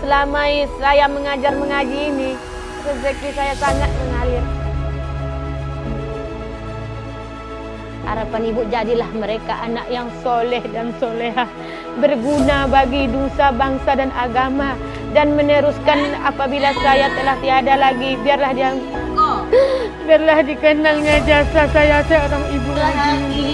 selama saya mengaji ini, rezeki saya sangat mengalir. Harapan ibu, jadilah mereka anak yang soleh dan soleha, berguna bagi nusa, bangsa dan agama, dan meneruskan apabila saya telah tiada lagi. Biarlah dikenangnya jasa saya seorang ibu lagi.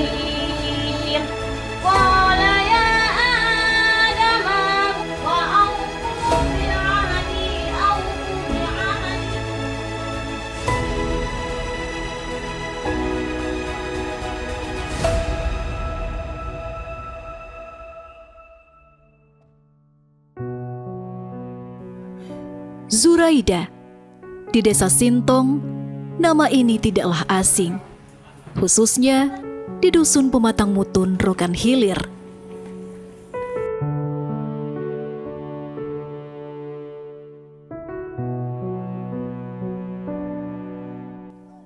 Zuraida. Di desa Sintong, nama ini tidaklah asing, khususnya di dusun Pematang Mutun, Rokan Hilir.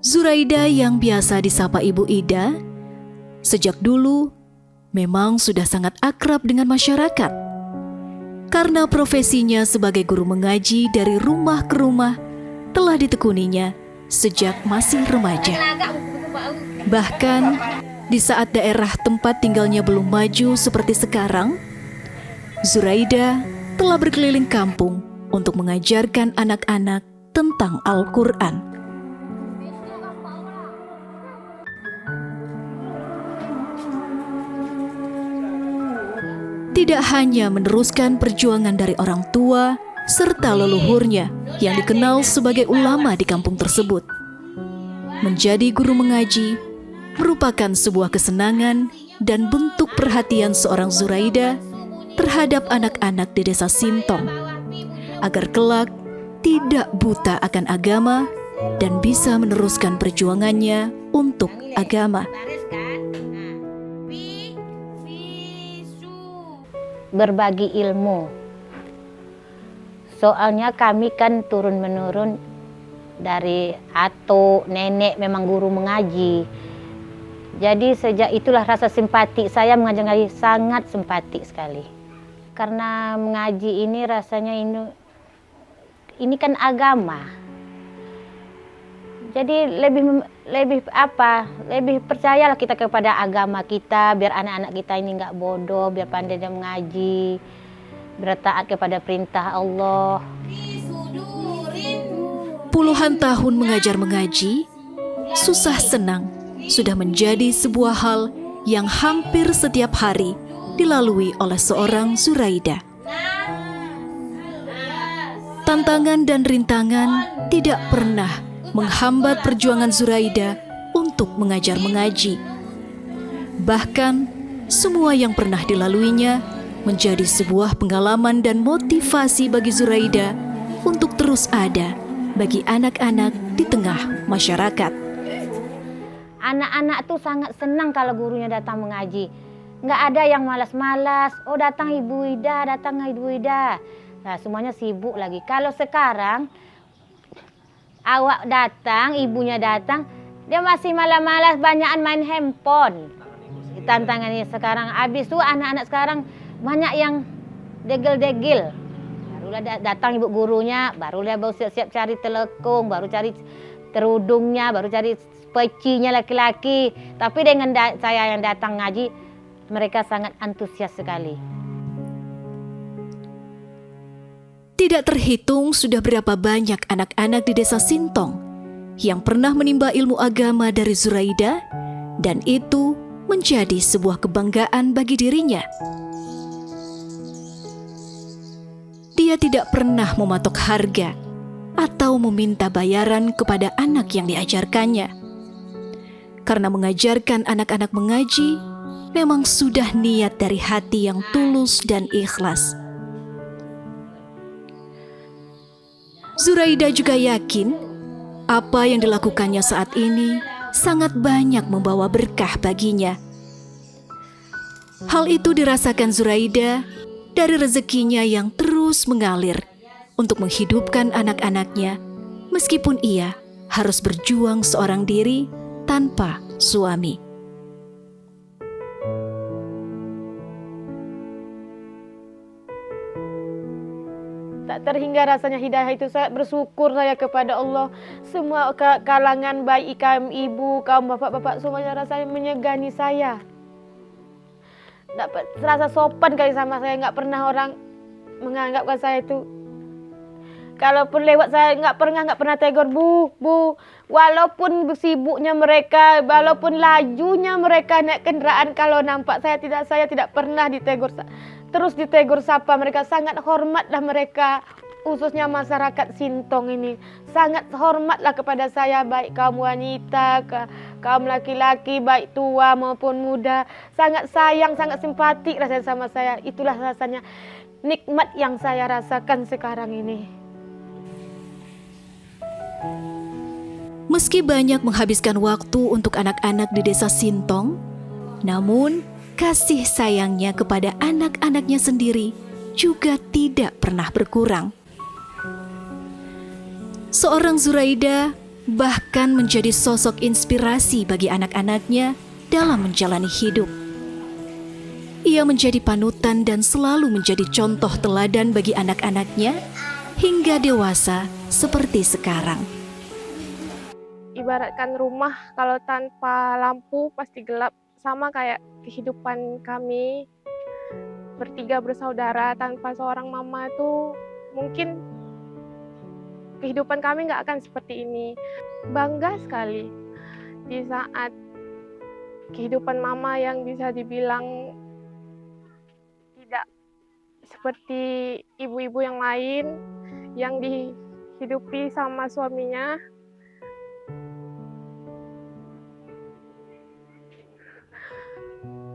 Zuraida yang biasa disapa Ibu Ida, sejak dulu memang sudah sangat akrab dengan masyarakat. Karena profesinya sebagai guru mengaji dari rumah ke rumah telah ditekuninya sejak masih remaja. Bahkan di saat daerah tempat tinggalnya belum maju seperti sekarang, Zuraida telah berkeliling kampung untuk mengajarkan anak-anak tentang Al-Quran. Tidak hanya meneruskan perjuangan dari orang tua serta leluhurnya yang dikenal sebagai ulama di kampung tersebut. Menjadi guru mengaji merupakan sebuah kesenangan dan bentuk perhatian seorang Zuraida terhadap anak-anak di desa Sintong, agar kelak tidak buta akan agama dan bisa meneruskan perjuangannya untuk agama. Berbagi ilmu. Soalnya kami kan turun-menurun dari atuk, nenek memang guru mengaji. Jadi sejak itulah rasa simpati saya mengajar ngaji sangat simpati sekali. Karena mengaji ini rasanya ini kan agama. Jadi lebih percayalah kita kepada agama kita, biar anak-anak kita ini nggak bodoh, biar pandai dia mengaji, bertaat kepada perintah Allah. Puluhan tahun mengajar mengaji, susah senang sudah menjadi sebuah hal yang hampir setiap hari dilalui oleh seorang Zuraida. Tantangan dan rintangan tidak pernah menghambat perjuangan Zuraida untuk mengajar mengaji. Bahkan, semua yang pernah dilaluinya menjadi sebuah pengalaman dan motivasi bagi Zuraida untuk terus ada bagi anak-anak di tengah masyarakat. Anak-anak tuh sangat senang kalau gurunya datang mengaji. Nggak ada yang malas-malas. Oh, datang Ibu Ida, datang Ibu Ida. Nah, semuanya sibuk lagi. Kalau sekarang awak datang, ibunya datang, dia masih malas-malas, banyakan main handphone. Tantangannya sekarang, habis itu anak-anak sekarang banyak yang degil-degil. Barulah datang ibu gurunya, baru dia baru siap-siap cari telekung, baru cari terudungnya, baru cari pecinya laki-laki. Tapi dengan saya yang datang ngaji, mereka sangat antusias sekali. Tidak terhitung sudah berapa banyak anak-anak di desa Sintong yang pernah menimba ilmu agama dari Zuraida, dan itu menjadi sebuah kebanggaan bagi dirinya. Dia tidak pernah mematok harga atau meminta bayaran kepada anak yang diajarkannya. Karena mengajarkan anak-anak mengaji memang sudah niat dari hati yang tulus dan ikhlas. Zuraida juga yakin apa yang dilakukannya saat ini sangat banyak membawa berkah baginya. Hal itu dirasakan Zuraida dari rezekinya yang terus mengalir untuk menghidupkan anak-anaknya, meskipun ia harus berjuang seorang diri tanpa suami. Tak terhingga rasanya hidayah itu. Saya bersyukur saya kepada Allah. Semua kalangan baik kaum ibu, kaum bapak-bapak semuanya rasanya menyegani saya. Dapat serasa sopan kali sama saya, nggak pernah orang menganggapkan saya itu. Kalaupun lewat saya nggak pernah tegur, bu. Walaupun sibuknya mereka, walaupun lajunya mereka naik kendaraan, kalau nampak saya tidak pernah ditegur. Terus ditegur sapa mereka, sangat hormatlah mereka. Khususnya masyarakat Sintong ini sangat hormatlah kepada saya, baik kaum wanita, kaum laki-laki, baik tua maupun muda. Sangat sayang, sangat simpatik rasanya sama saya. Itulah rasanya nikmat yang saya rasakan sekarang ini. Meski banyak menghabiskan waktu untuk anak-anak di desa Sintong, namun kasih sayangnya kepada anak-anaknya sendiri juga tidak pernah berkurang. Seorang Zuraida bahkan menjadi sosok inspirasi bagi anak-anaknya dalam menjalani hidup. Ia menjadi panutan dan selalu menjadi contoh teladan bagi anak-anaknya hingga dewasa seperti sekarang. Ibaratkan rumah kalau tanpa lampu pasti gelap, sama kayak kehidupan kami bertiga bersaudara tanpa seorang mama itu mungkin kehidupan kami nggak akan seperti ini. Bangga sekali di saat kehidupan mama yang bisa dibilang tidak seperti ibu-ibu yang lain yang dihidupi sama suaminya.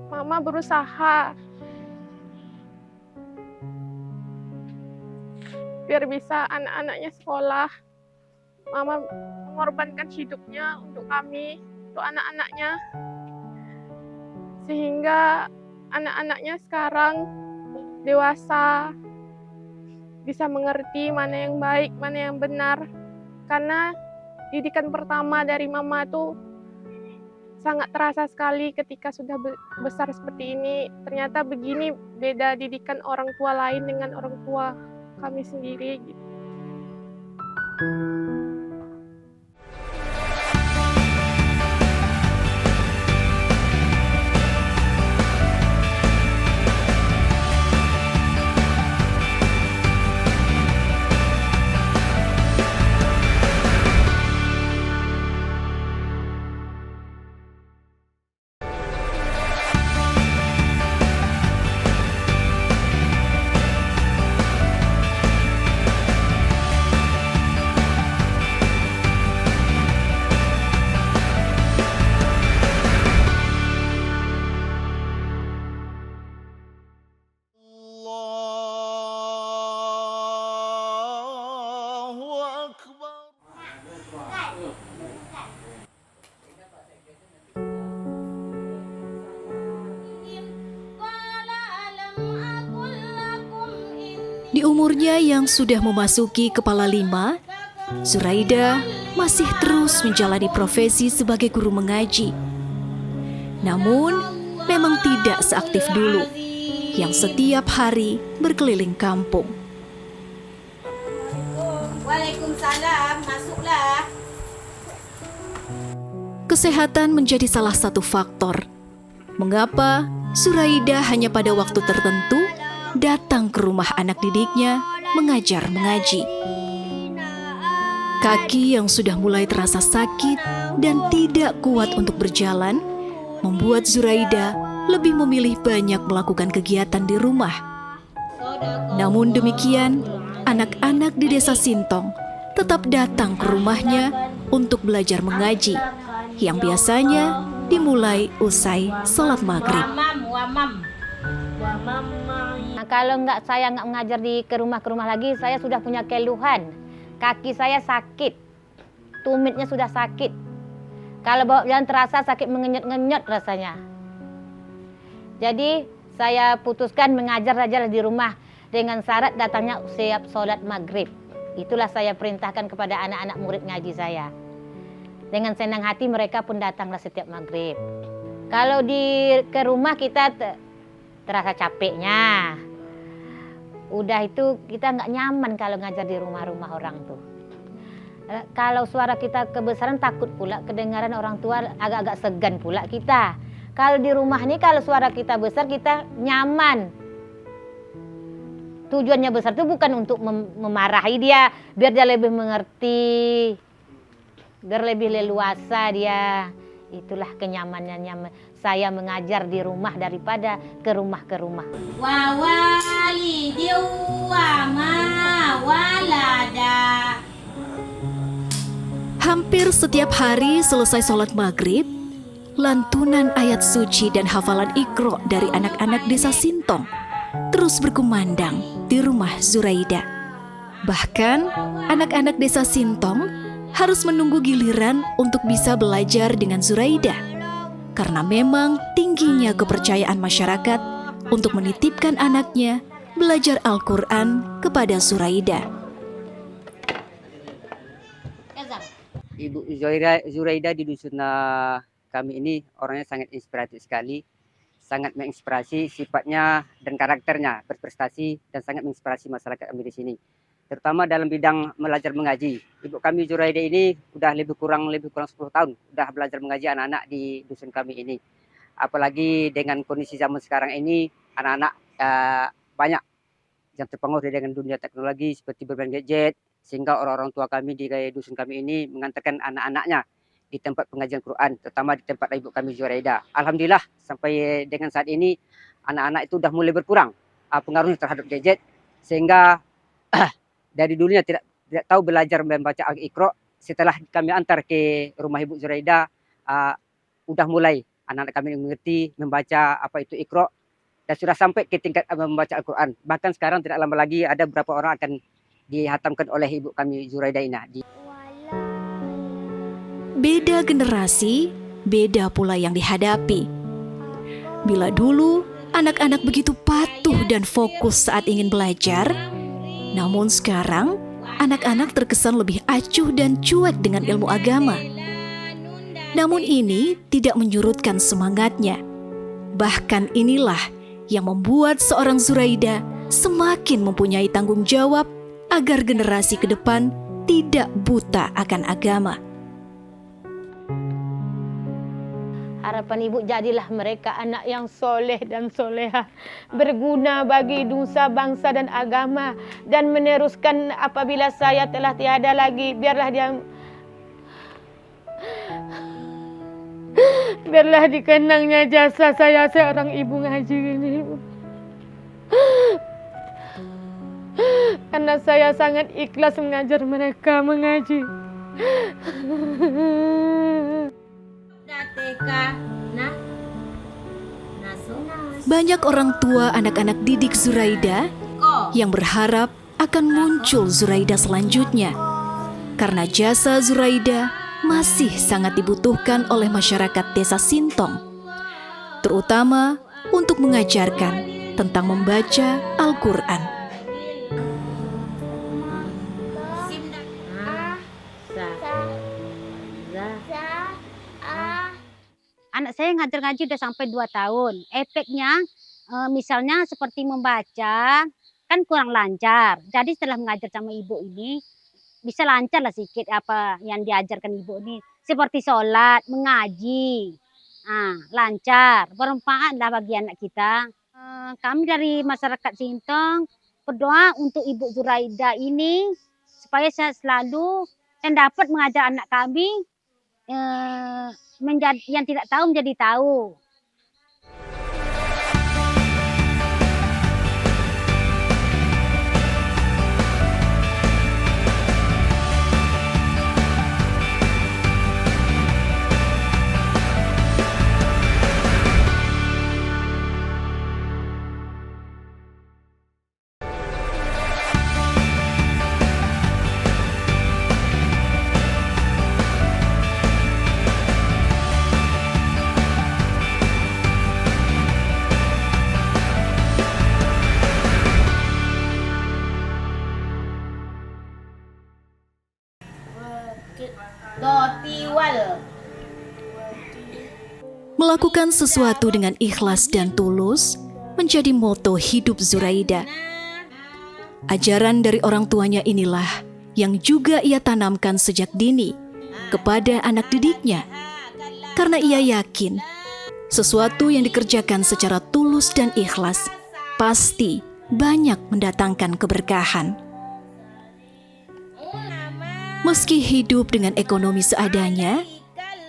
Mama berusaha biar bisa anak-anaknya sekolah. Mama mengorbankan hidupnya untuk kami, untuk anak-anaknya. Sehingga anak-anaknya sekarang dewasa, bisa mengerti mana yang baik, mana yang benar. Karena didikan pertama dari mama itu sangat terasa sekali ketika sudah besar seperti ini. Ternyata begini beda didikan orang tua lain dengan orang tua kami sendiri gitu. Di umurnya yang sudah memasuki kepala 5, Zuraida masih terus menjalani profesi sebagai guru mengaji. Namun, memang tidak seaktif dulu, yang setiap hari berkeliling kampung. Waalaikumsalam, masuklah. Kesehatan menjadi salah satu faktor. Mengapa Zuraida hanya pada waktu tertentu datang ke rumah anak didiknya mengajar mengaji. Kaki yang sudah mulai terasa sakit dan tidak kuat untuk berjalan membuat Zuraida lebih memilih banyak melakukan kegiatan di rumah. Namun demikian, anak-anak di desa Sintong tetap datang ke rumahnya untuk belajar mengaji yang biasanya dimulai usai sholat maghrib. Nah, kalau saya nggak mengajar ke rumah lagi, saya sudah punya keluhan. Kaki saya sakit, tumitnya sudah sakit. Kalau bawa jalan terasa sakit mengenyot-ngenyot rasanya. Jadi saya putuskan mengajar saja di rumah dengan syarat datangnya siap sholat maghrib. Itulah saya perintahkan kepada anak-anak murid ngaji saya. Dengan senang hati mereka pun datanglah setiap maghrib. Kalau ke rumah kita terasa capeknya. Udah itu kita nggak nyaman kalau ngajar di rumah-rumah orang tuh. Kalau suara kita kebesaran takut pula kedengaran orang tua, agak-agak segan pula kita. Kalau di rumah nih kalau suara kita besar kita nyaman. Tujuannya besar itu bukan untuk memarahi dia, biar dia lebih mengerti, biar lebih leluasa dia. Itulah kenyamanannya saya mengajar di rumah daripada ke rumah. Wawali diwa walada. Hampir setiap hari selesai sholat maghrib, lantunan ayat suci dan hafalan Iqra dari anak-anak desa Sintong terus berkumandang di rumah Zuraida. Bahkan anak-anak desa Sintong harus menunggu giliran untuk bisa belajar dengan Zuraida, karena memang tingginya kepercayaan masyarakat untuk menitipkan anaknya belajar Al-Quran kepada Zuraida. Ibu Zuraida di dusun kami ini orangnya sangat inspiratif sekali, sangat menginspirasi sifatnya dan karakternya, berprestasi dan sangat menginspirasi masyarakat kami di sini. Terutama dalam bidang belajar mengaji. Ibu kami Zuraida ini udah lebih kurang 10 tahun udah belajar mengaji anak-anak di dusun kami ini. Apalagi dengan kondisi zaman sekarang ini, anak-anak banyak yang terpengaruh dengan dunia teknologi seperti bermain gadget, sehingga orang-orang tua kami di dusun kami ini mengantarkan anak-anaknya di tempat pengajian Quran, terutama di tempat ibu kami Zuraida. Alhamdulillah sampai dengan saat ini anak-anak itu sudah mulai berkurang pengaruhnya terhadap gadget, sehingga dari dulunya tidak tahu belajar membaca Al-Iqra. Setelah kami antar ke rumah ibu Zuraida, udah mulai anak-anak kami mengerti membaca apa itu Iqra dan sudah sampai ke tingkat membaca Al-Quran. Bahkan sekarang tidak lama lagi ada beberapa orang akan dihatamkan oleh ibu kami Zuraida ini. Beda generasi, beda pula yang dihadapi. Bila dulu anak-anak begitu patuh dan fokus saat ingin belajar, namun sekarang anak-anak terkesan lebih acuh dan cuek dengan ilmu agama. Namun ini tidak menyurutkan semangatnya. Bahkan inilah yang membuat seorang Zuraida semakin mempunyai tanggung jawab agar generasi ke depan tidak buta akan agama. Harapan ibu, jadilah mereka anak yang soleh dan soleha, berguna bagi nusa, bangsa dan agama, dan meneruskan apabila saya telah tiada lagi. Biarlah dikenangnya jasa saya seorang ibu ngaji ini, ibu. Karena saya sangat ikhlas mengajar mereka mengaji. Banyak orang tua anak-anak didik Zuraida yang berharap akan muncul Zuraida selanjutnya, karena jasa Zuraida masih sangat dibutuhkan oleh masyarakat desa Sintong, terutama untuk mengajarkan tentang membaca Al-Quran. Anak saya ngajar ngaji udah sampai 2 tahun. Efeknya misalnya seperti membaca kan kurang lancar. Jadi setelah mengajar sama ibu ini bisa lancar lah sedikit apa yang diajarkan ibu ini. Seperti sholat, mengaji. Lancar, bermanfaat lah bagi anak kita. Kami dari masyarakat Sintong berdoa untuk Ibu Zuraida ini supaya saya selalu dan dapat mengajar anak kami yang tidak tahu menjadi tahu. Melakukan sesuatu dengan ikhlas dan tulus menjadi moto hidup Zuraida. Ajaran dari orang tuanya inilah yang juga ia tanamkan sejak dini kepada anak didiknya. Karena ia yakin sesuatu yang dikerjakan secara tulus dan ikhlas pasti banyak mendatangkan keberkahan. Meski hidup dengan ekonomi seadanya,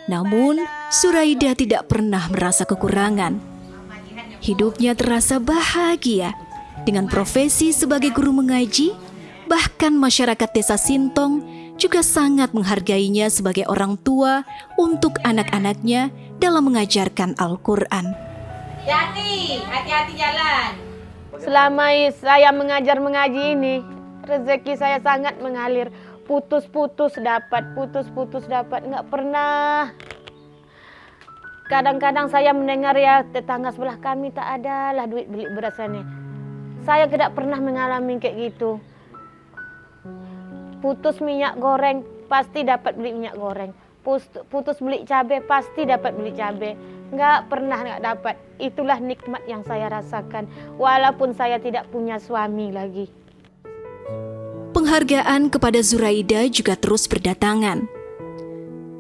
namun Zuraida tidak pernah merasa kekurangan. Hidupnya terasa bahagia dengan profesi sebagai guru mengaji. Bahkan masyarakat desa Sintong juga sangat menghargainya sebagai orang tua untuk anak-anaknya dalam mengajarkan Al-Quran. Hati-hati jalan. Selama saya mengajar mengaji ini, rezeki saya sangat mengalir. Putus-putus dapat, nggak pernah. Kadang-kadang saya mendengar ya tetangga sebelah kami tak ada lah duit beli berasannya. Saya tidak pernah mengalami kayak gitu. Putus minyak goreng, pasti dapat beli minyak goreng. Putus beli cabai, pasti dapat beli cabai. Nggak pernah nggak dapat. Itulah nikmat yang saya rasakan. Walaupun saya tidak punya suami lagi. Penghargaan kepada Zuraida juga terus berdatangan.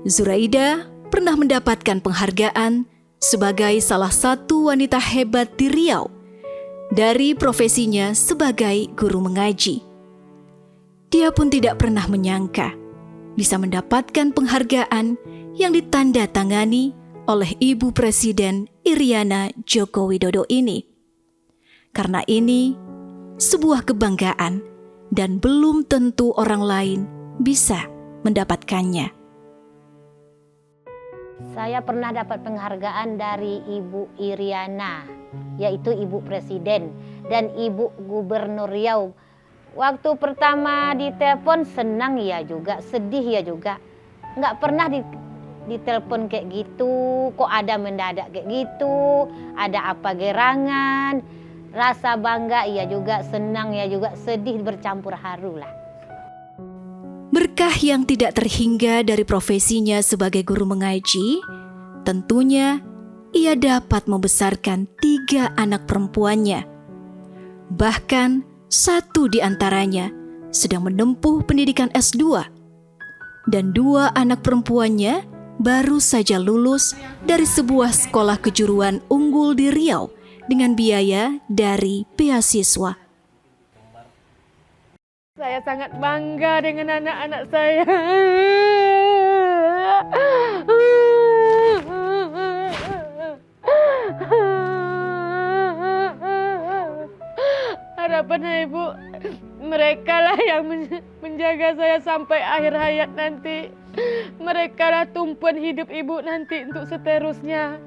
Zuraida pernah mendapatkan penghargaan sebagai salah satu wanita hebat di Riau dari profesinya sebagai guru mengaji. Dia pun tidak pernah menyangka bisa mendapatkan penghargaan yang ditandatangani oleh Ibu Presiden Iriana Joko Widodo ini. Karena ini sebuah kebanggaan dan belum tentu orang lain bisa mendapatkannya. Saya pernah dapat penghargaan dari Ibu Iriana, yaitu Ibu Presiden dan Ibu Gubernur Riau. Waktu pertama ditelepon senang ya juga, sedih ya juga. Nggak pernah ditelepon kayak gitu, kok ada mendadak kayak gitu, ada apa gerangan. Rasa bangga ya juga, senang ya juga, sedih bercampur haru lah. Berkah yang tidak terhingga dari profesinya sebagai guru mengaji, tentunya ia dapat membesarkan 3 anak perempuannya. Bahkan 1 di antaranya sedang menempuh pendidikan S2 dan 2 anak perempuannya baru saja lulus dari sebuah sekolah kejuruan unggul di Riau dengan biaya dari beasiswa. Saya sangat bangga dengan anak-anak saya. Harapan Ibu, mereka lah yang menjaga saya sampai akhir hayat nanti. Mereka lah tumpuan hidup Ibu nanti untuk seterusnya.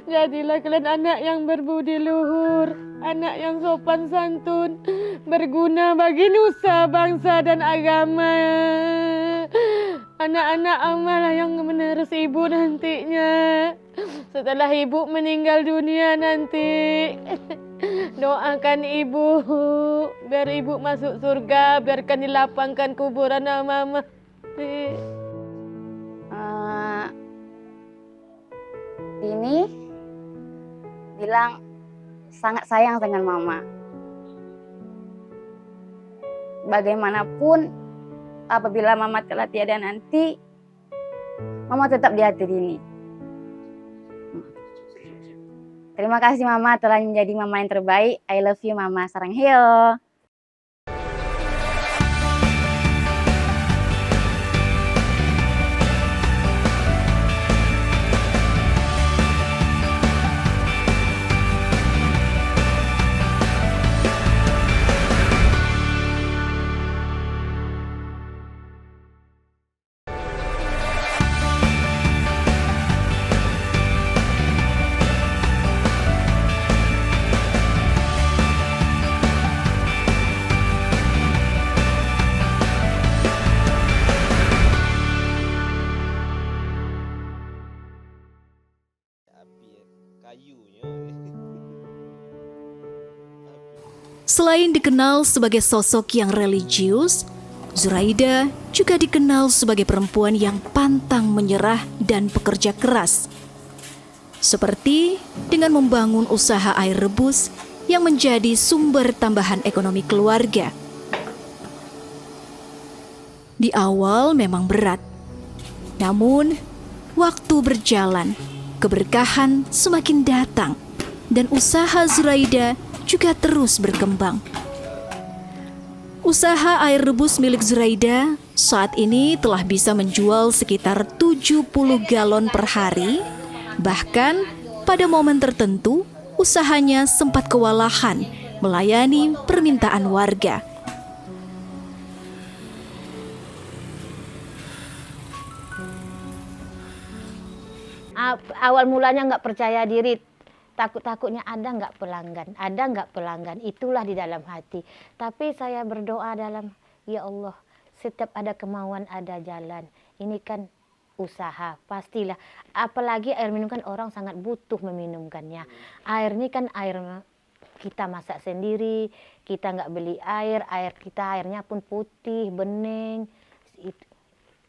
Jadilah kalian anak yang berbudi luhur, anak yang sopan santun, berguna bagi nusa, bangsa dan agama. Anak-anak amalah yang menerus Ibu nantinya. Setelah Ibu meninggal dunia nanti, doakan Ibu biar Ibu masuk surga, biarkan dilapangkan kuburan Mama. Ini bilang sangat sayang dengan Mama. Bagaimanapun apabila Mama telah tiada nanti, Mama tetap di hati ini. Terima kasih Mama telah menjadi Mama yang terbaik. I love you Mama. Sarangheo. Selain dikenal sebagai sosok yang religius, Zuraida juga dikenal sebagai perempuan yang pantang menyerah dan pekerja keras. Seperti dengan membangun usaha air rebus yang menjadi sumber tambahan ekonomi keluarga. Di awal memang berat, namun waktu berjalan, keberkahan semakin datang, dan usaha Zuraida juga terus berkembang. Usaha air rebus milik Zuraida saat ini telah bisa menjual sekitar 70 galon per hari. Bahkan pada momen tertentu, usahanya sempat kewalahan melayani permintaan warga. Awal mulanya nggak percaya diri, takut-takutnya ada nggak pelanggan, itulah di dalam hati. Tapi saya berdoa dalam, ya Allah, setiap ada kemauan ada jalan. Ini kan usaha, pastilah. Apalagi air minum kan orang sangat butuh meminumkannya. Air ini kan air kita masak sendiri, kita nggak beli air kita airnya pun putih, bening.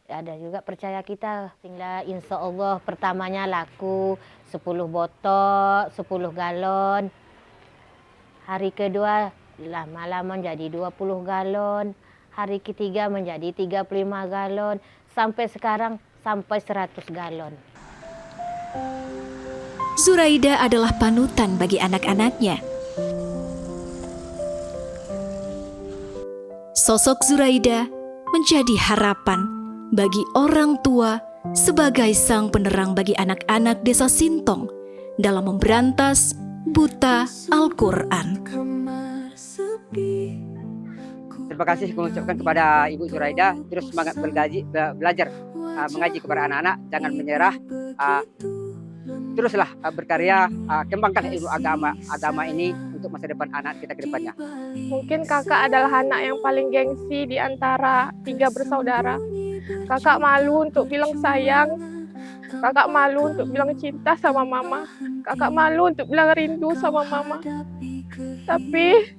Ada juga percaya kita, sehingga insya Allah pertamanya laku 10 botol, 10 galon. Hari kedua lama-lama menjadi 20 galon. Hari ketiga menjadi 35 galon. Sampai sekarang sampai 100 galon. Zuraida adalah panutan bagi anak-anaknya. Sosok Zuraida menjadi harapan bagi orang tua sebagai sang penerang bagi anak-anak desa Sintong dalam memberantas buta Al-Quran. Terima kasih kami ucapkan kepada Ibu Zuraida, terus semangat belajar mengaji kepada anak-anak, jangan menyerah, teruslah berkarya, kembangkan ilmu agama ini untuk masa depan anak kita ke depannya. Mungkin kakak adalah anak yang paling gengsi di antara 3 bersaudara. Kakak malu untuk bilang sayang, kakak malu untuk bilang cinta sama mama, kakak malu untuk bilang rindu sama mama. Tapi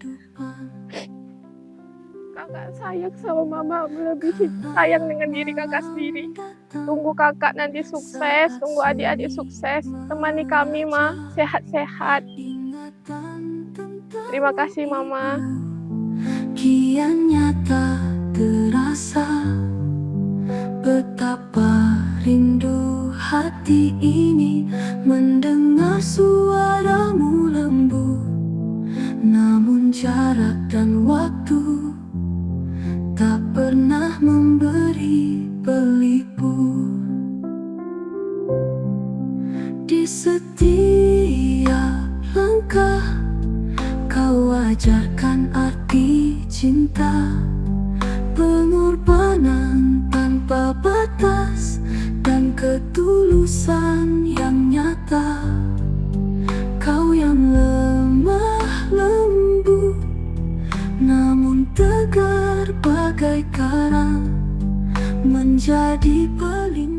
kakak sayang sama mama melebihi sayang dengan diri kakak sendiri. Tunggu kakak nanti sukses, tunggu adik-adik sukses. Temani kami, Ma, sehat-sehat. Terima kasih, Mama. Kian nyata terasa betapa rindu hati ini mendengar suaramu lembut. Namun jarak dan waktu tak pernah memberi pelipur. Di setiap langkah kau ajarkan arti cinta, pengorbanan tanpa batas, dan ketulusan yang nyata. Kau yang lemah lembut namun tegar bagai karang, menjadi pelindung